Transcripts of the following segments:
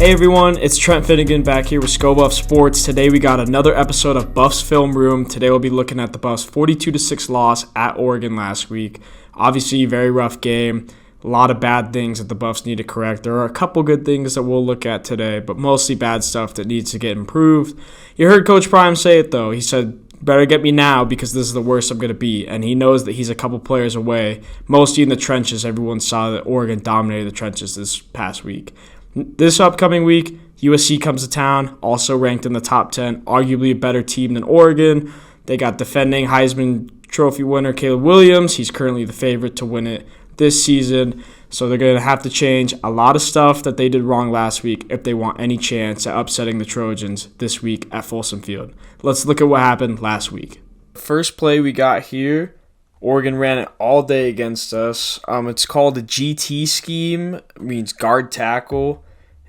Hey everyone, it's Trent Finnegan back here with ScoBuff Sports. Today we got another episode of Buffs Film Room. Today we'll be looking at the Buffs' 42-6 loss at Oregon last week. Obviously, very rough game. A lot of bad things that the Buffs need to correct. There are a couple good things that we'll look at today, but mostly bad stuff that needs to get improved. You heard Coach Prime say it though. He said, better get me now because this is the worst I'm going to be. And he knows that he's a couple players away. Mostly in the trenches. Everyone saw that Oregon dominated the trenches this past week. This upcoming week, USC comes to town, also ranked in the top 10, arguably a better team than Oregon. They got defending Heisman Trophy winner Caleb Williams. He's currently the favorite to win it this season. So they're going to have to change a lot of stuff that they did wrong last week if they want any chance at upsetting the Trojans this week at Folsom Field. Let's look at what happened last week. First play we got here, Oregon ran it all day against us. It's called a GT scheme. It means guard tackle.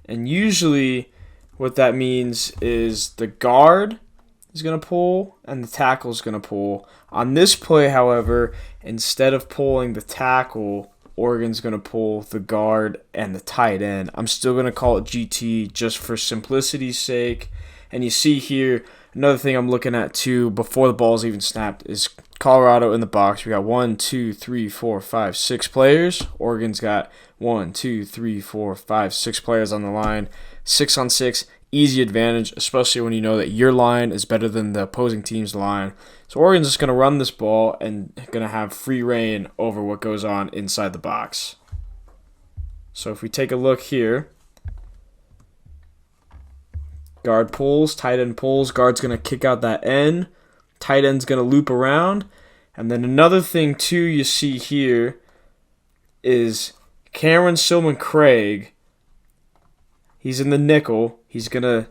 And usually what that means is the guard is going to pull and the tackle is going to pull. On this play, however, instead of pulling the tackle, Oregon's going to pull the guard and the tight end. I'm still going to call it GT just for simplicity's sake. And you see here, another thing I'm looking at too before the ball's even snapped is Colorado in the box. We got 1, 2, 3, 4, 5, 6 players. Oregon's got 1, 2, 3, 4, 5, 6 players on the line. 6 on 6, easy advantage, especially when you know that your line is better than the opposing team's line. So Oregon's just going to run this ball and going to have free reign over what goes on inside the box. So if we take a look here, guard pulls, tight end pulls, guard's going to kick out that end, tight end's going to loop around. And then another thing too you see here is Cameron Silman-Craig. He's in the nickel. He's going to,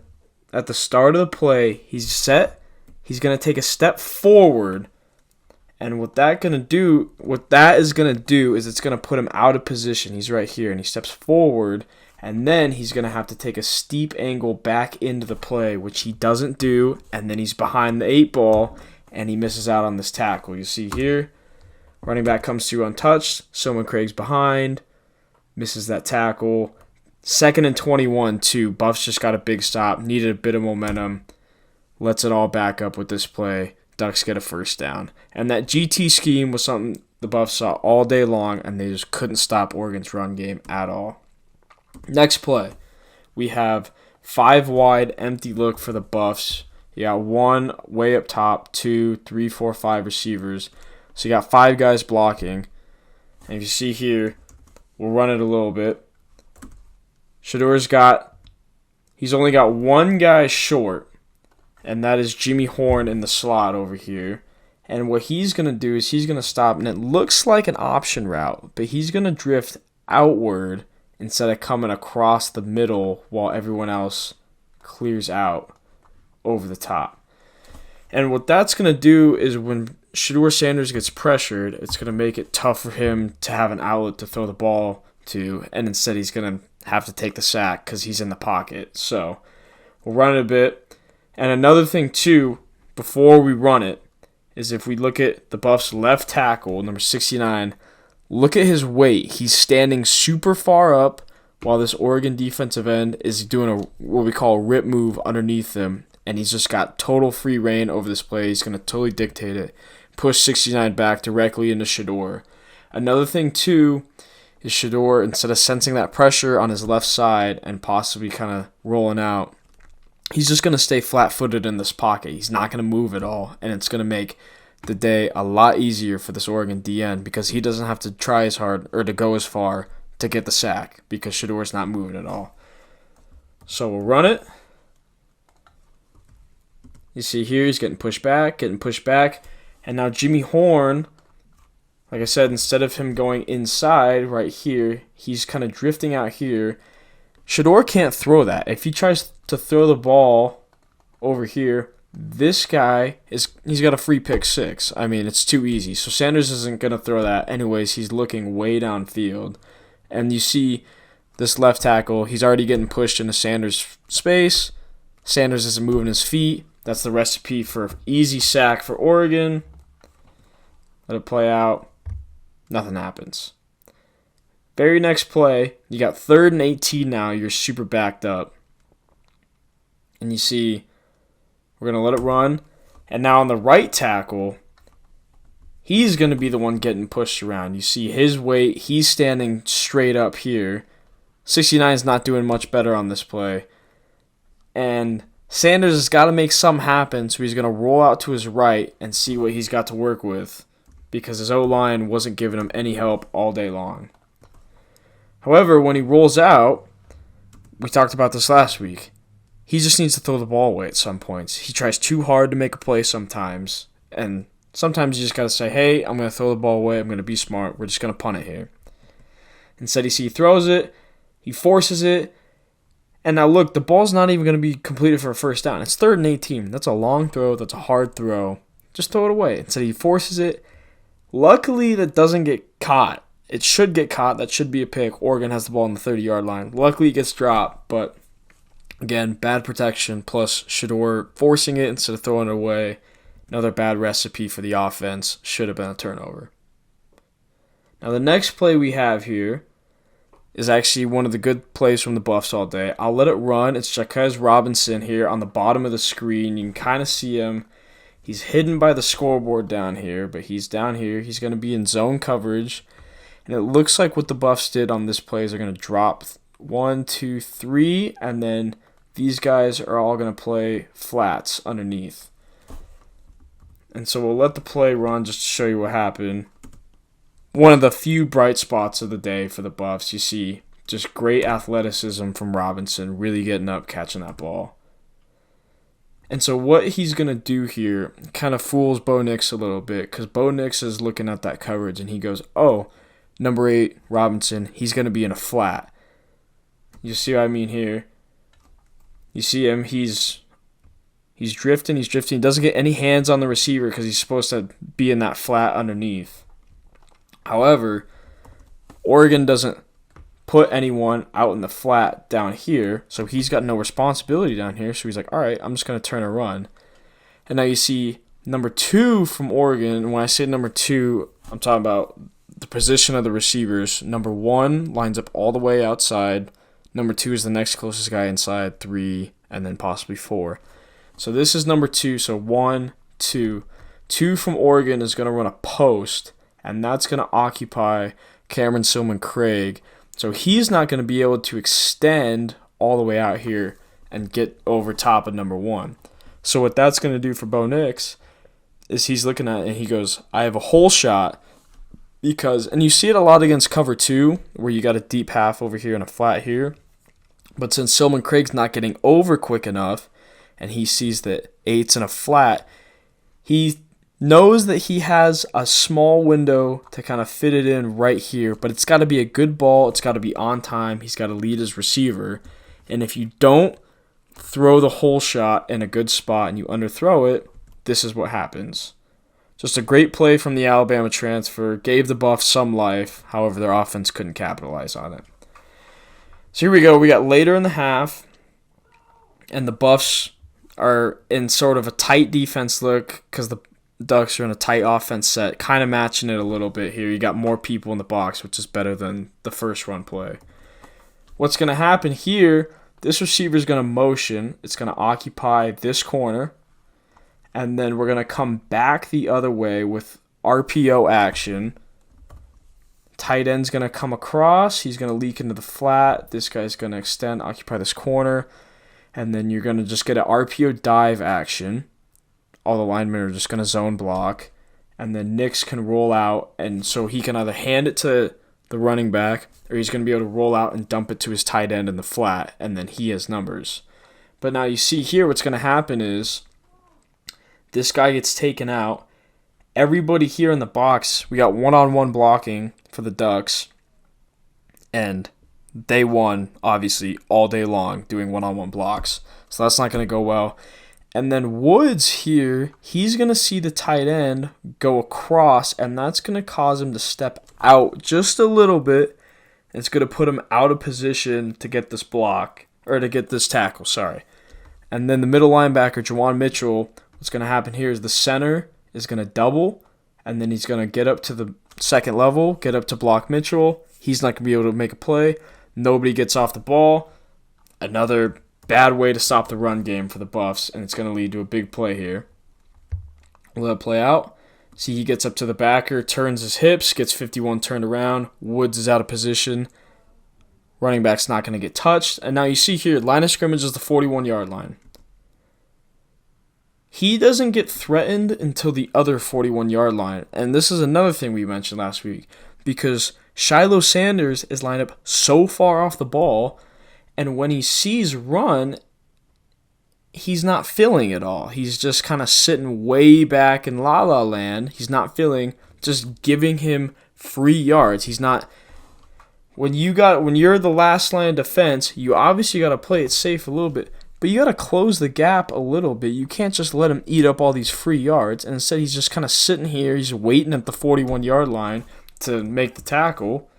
at the start of the play, he's set. He's going to take a step forward. And what that is going to do is it's going to put him out of position. He's right here and he steps forward. And then he's going to have to take a steep angle back into the play, which he doesn't do. And then he's behind the 8 ball, and he misses out on this tackle. You see here, running back comes through untouched. Silman-Craig's behind, misses that tackle. 2nd and 21, too. Buffs just got a big stop, needed a bit of momentum. Lets it all back up with this play. Ducks get a first down. And that GT scheme was something the Buffs saw all day long, and they just couldn't stop Oregon's run game at all. Next play, we have 5 wide, empty look for the Buffs. You got 1 way up top, 2, 3, 4, 5 receivers. So you got 5 guys blocking. And if you see here, we'll run it a little bit. He's only got 1 guy short, and that is Jimmy Horn in the slot over here. And what he's going to do is he's going to stop, and it looks like an option route, but he's going to drift outward instead of coming across the middle while everyone else clears out over the top. And what that's going to do is when Shedeur Sanders gets pressured, it's going to make it tough for him to have an outlet to throw the ball to, and instead he's going to have to take the sack because he's in the pocket. So we'll run it a bit. And another thing, too, before we run it, is if we look at the Buffs' left tackle, number 69, look at his weight. He's standing super far up while this Oregon defensive end is doing what we call a rip move underneath him. And he's just got total free reign over this play. He's going to totally dictate it. Push 69 back directly into Shedeur. Another thing, too, is Shedeur, instead of sensing that pressure on his left side and possibly kind of rolling out, he's just going to stay flat-footed in this pocket. He's not going to move at all. And it's going to make the day a lot easier for this Oregon DN because he doesn't have to try as hard or to go as far to get the sack because Shedeur's not moving at all. So we'll run it. You see here he's getting pushed back. And now Jimmy Horn, like I said, instead of him going inside right here, he's kind of drifting out here. Shedeur can't throw that. If he tries to throw the ball over here, this guy he's got a free pick 6. I mean, it's too easy. So Sanders isn't going to throw that anyways. He's looking way downfield. And you see this left tackle, he's already getting pushed into Sanders' space. Sanders isn't moving his feet. That's the recipe for easy sack for Oregon. Let it play out. Nothing happens. Very next play, you got 3rd and 18 now. You're super backed up. And you see, we're going to let it run. And now on the right tackle, he's going to be the one getting pushed around. You see his weight. He's standing straight up here. 69 is not doing much better on this play. And Sanders has got to make something happen, so he's going to roll out to his right and see what he's got to work with because his O-line wasn't giving him any help all day long. However, when he rolls out, we talked about this last week, he just needs to throw the ball away at some points. He tries too hard to make a play sometimes, and sometimes you just got to say, hey, I'm going to throw the ball away. I'm going to be smart. We're just going to punt it here. Instead, he throws it. He forces it. And now look, the ball's not even going to be completed for a first down. It's 3rd and 18. That's a long throw. That's a hard throw. Just throw it away. Instead, he forces it. Luckily, that doesn't get caught. It should get caught. That should be a pick. Oregon has the ball on the 30-yard line. Luckily, it gets dropped. But, again, bad protection. Plus, Shedeur forcing it instead of throwing it away. Another bad recipe for the offense. Should have been a turnover. Now, the next play we have here is actually one of the good plays from the Buffs all day. I'll let it run. It's Jaz Robinson here on the bottom of the screen. You can kind of see him. He's hidden by the scoreboard down here, but he's down here. He's going to be in zone coverage. And it looks like what the Buffs did on this play is they're going to drop 1, 2, 3, and then these guys are all going to play flats underneath. And so we'll let the play run just to show you what happened. One of the few bright spots of the day for the Buffs. You see just great athleticism from Robinson, really getting up, catching that ball. And so what he's going to do here kind of fools Bo Nix a little bit because Bo Nix is looking at that coverage and he goes, oh, number 8, Robinson, he's going to be in a flat. You see what I mean here? You see him, he's drifting, he doesn't get any hands on the receiver because he's supposed to be in that flat underneath. However, Oregon doesn't put anyone out in the flat down here, so he's got no responsibility down here. So he's like, all right, I'm just going to turn and run. And now you see number 2 from Oregon. And when I say number 2, I'm talking about the position of the receivers. Number 1 lines up all the way outside. Number 2 is the next closest guy inside, 3, and then possibly 4. So this is number 2. So 1, 2. 2 from Oregon is going to run a post. And that's going to occupy Cameron Silman-Craig. So he's not going to be able to extend all the way out here and get over top of number 1. So what that's going to do for Bo Nix is he's looking at it and he goes, I have a hole shot because, and you see it a lot against cover 2 where you got a deep half over here and a flat here. But since Silman-Craig's not getting over quick enough and he sees that 8's in a flat, he knows that he has a small window to kind of fit it in right here, but it's got to be a good ball. It's got to be on time. He's got to lead his receiver. And if you don't throw the hole shot in a good spot and you underthrow it, this is what happens. Just a great play from the Alabama transfer. Gave the Buffs some life. However, their offense couldn't capitalize on it. So here we go. We got later in the half, and the Buffs are in sort of a tight defense look because the Ducks are in a tight offense set, kind of matching it a little bit here. You got more people in the box, which is better than the first run play. What's going to happen here, this receiver is going to motion. It's going to occupy this corner, and then we're going to come back the other way with RPO action. Tight end's going to come across. He's going to leak into the flat. This guy's going to extend, occupy this corner, and then you're going to just get an RPO dive action. All the linemen are just going to zone block, and then Nix can roll out, and so he can either hand it to the running back, or he's going to be able to roll out and dump it to his tight end in the flat, and then he has numbers. But now you see here what's going to happen is this guy gets taken out. Everybody here in the box, we got one-on-one blocking for the Ducks, and they won, obviously, all day long doing one-on-one blocks. So that's not going to go well. And then Woods here, he's going to see the tight end go across, and that's going to cause him to step out just a little bit. It's going to put him out of position to get this block, or to get this tackle, sorry. And then the middle linebacker, Juwan Mitchell, what's going to happen here is the center is going to double, and then he's going to get up to the second level, get up to block Mitchell. He's not going to be able to make a play. Nobody gets off the ball. Another bad way to stop the run game for the Buffs, and it's going to lead to a big play here. Let it play out. See, he gets up to the backer, turns his hips, gets 51 turned around. Woods is out of position. Running back's not going to get touched. And now you see here, line of scrimmage is the 41-yard line. He doesn't get threatened until the other 41-yard line. And this is another thing we mentioned last week, because Shiloh Sanders is lined up so far off the ball, and when he sees run, he's not feeling it all. He's just kind of sitting way back in la-la land. He's not feeling, just giving him free yards. He's not. When you're the last line of defense, you obviously got to play it safe a little bit, but you got to close the gap a little bit. You can't just let him eat up all these free yards. And instead, he's just kind of sitting here. He's waiting at the 41-yard line to make the tackle.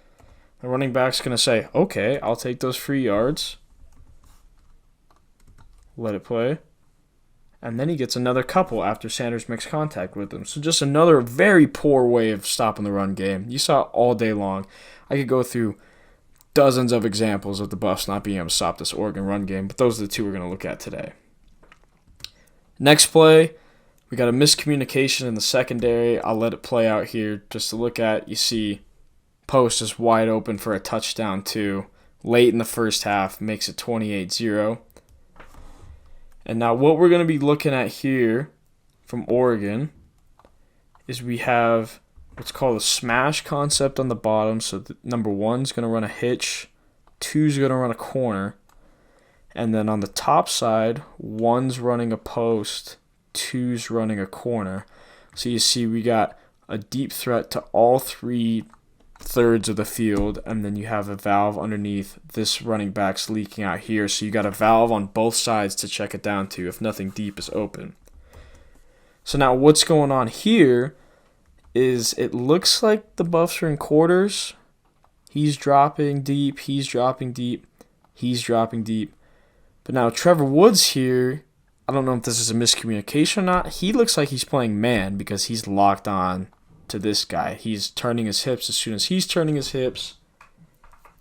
The running back's going to say, okay, I'll take those free yards. Let it play. And then he gets another couple after Sanders makes contact with him. So just another very poor way of stopping the run game. You saw it all day long. I could go through dozens of examples of the Buffs not being able to stop this Oregon run game, but those are the two we're going to look at today. Next play, we got a miscommunication in the secondary. I'll let it play out here just to look at. You see Post is wide open for a touchdown too. Late in the first half, makes it 28-0. And now what we're going to be looking at here from Oregon is we have what's called a smash concept on the bottom. So number 1's going to run a hitch, 2's going to run a corner, and then on the top side, 1's running a post, 2's running a corner. So you see we got a deep threat to all 3 thirds of the field, and then you have a valve underneath. This running back's leaking out here, so you got a valve on both sides to check it down to if nothing deep is open. So now what's going on here is it looks like the Buffs are in quarters. He's dropping deep, he's dropping deep, he's dropping deep. But now Trevor Woods here, I don't know if this is a miscommunication or not. He looks like he's playing man because he's locked on to this guy. He's turning his hips as soon as he's turning his hips.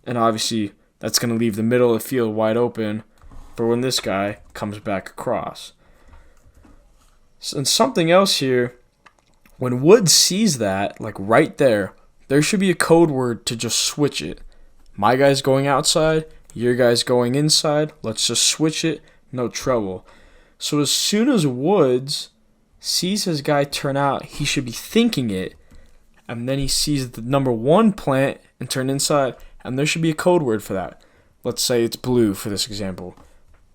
And obviously that's going to leave the middle of the field wide open for when this guy comes back across. And something else here, when Woods sees that, like right there should be a code word to just switch it. My guy's going outside, your guy's going inside. Let's just switch it, no trouble. So as soon as Woods sees his guy turn out, he should be thinking it, and then he sees the number 1 plant and turn inside, and there should be a code word for that. Let's say it's blue for this example.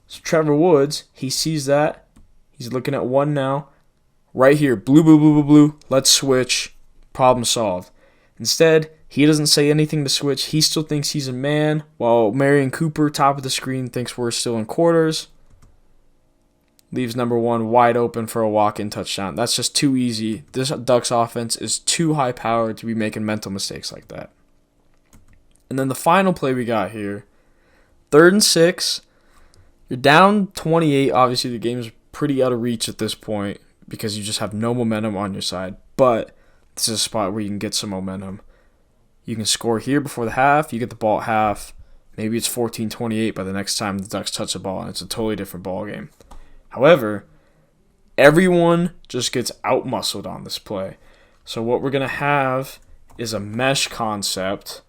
So Trevor Woods, he sees that. He's looking at 1 now. Right here, blue, blue, blue, blue, blue. Let's switch. Problem solved. Instead, he doesn't say anything to switch. He still thinks he's a man, while Marion Cooper, top of the screen, thinks we're still in quarters. Leaves number 1 wide open for a walk-in touchdown. That's just too easy. This Ducks offense is too high-powered to be making mental mistakes like that. And then the final play we got here, 3rd and 6. You're down 28. Obviously, the game is pretty out of reach at this point because you just have no momentum on your side. But this is a spot where you can get some momentum. You can score here before the half. You get the ball at half. Maybe it's 14-28 by the next time the Ducks touch the ball, and it's a totally different ball game. However, everyone just gets out-muscled on this play. So what we're going to have is a mesh concept,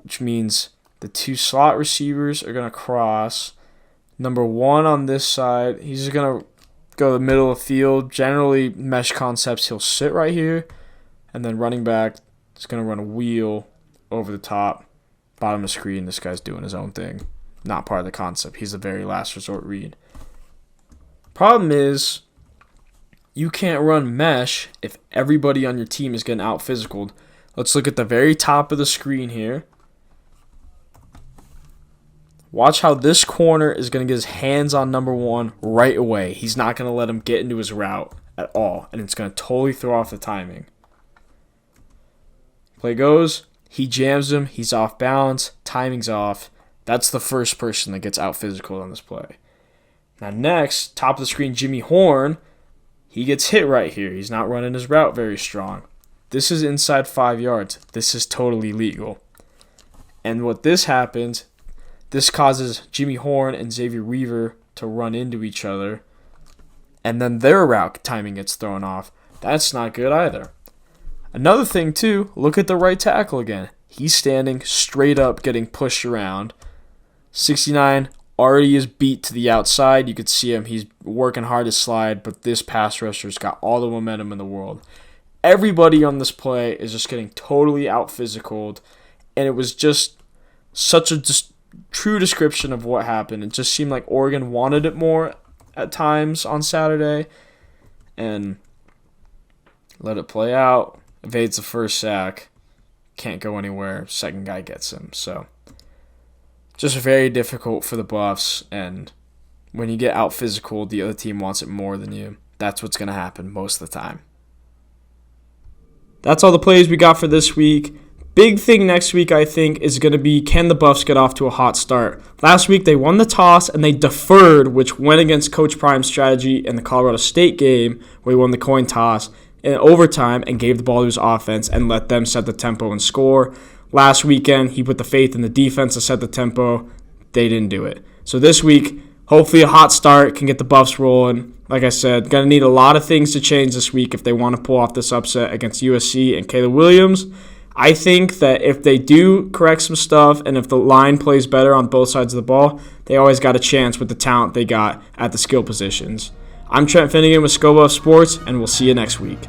which means the 2 slot receivers are going to cross. Number 1 on this side, he's just going to go to the middle of the field. Generally, mesh concepts, he'll sit right here. And then running back is going to run a wheel over the top. Bottom of the screen, this guy's doing his own thing. Not part of the concept. He's the very last resort read. Problem is, you can't run mesh if everybody on your team is getting out-physicaled. Let's look at the very top of the screen here. Watch how this corner is going to get his hands on number 1 right away. He's not going to let him get into his route at all, and it's going to totally throw off the timing. Play goes, he jams him, he's off balance, timing's off. That's the first person that gets out-physical on this play. Now next, top of the screen, Jimmy Horn, he gets hit right here. He's not running his route very strong. This is inside 5 yards. This is totally legal. And what this happens, this causes Jimmy Horn and Xavier Weaver to run into each other, and then their route timing gets thrown off. That's not good either. Another thing, too, look at the right tackle again. He's standing straight up, getting pushed around. 69 already is beat to the outside. You could see him. He's working hard to slide, but this pass rusher's got all the momentum in the world. Everybody on this play is just getting totally out-physicaled, and it was just such a true description of what happened. It just seemed like Oregon wanted it more at times on Saturday, and let it play out. Evades the first sack. Can't go anywhere. Second guy gets him. So just very difficult for the Buffs, and when you get out physical, the other team wants it more than you. That's what's going to happen most of the time. That's all the plays we got for this week. Big thing next week, I think, is going to be, can the Buffs get off to a hot start? Last week, they won the toss, and they deferred, which went against Coach Prime's strategy in the Colorado State game, where he won the coin toss in overtime and gave the ball to his offense and let them set the tempo and score. Last weekend, he put the faith in the defense to set the tempo. They didn't do it. So this week, hopefully a hot start can get the Buffs rolling. Like I said, going to need a lot of things to change this week if they want to pull off this upset against USC and Caleb Williams. I think that if they do correct some stuff and if the line plays better on both sides of the ball, they always got a chance with the talent they got at the skill positions. I'm Trent Finnegan with Scobo Sports, and we'll see you next week.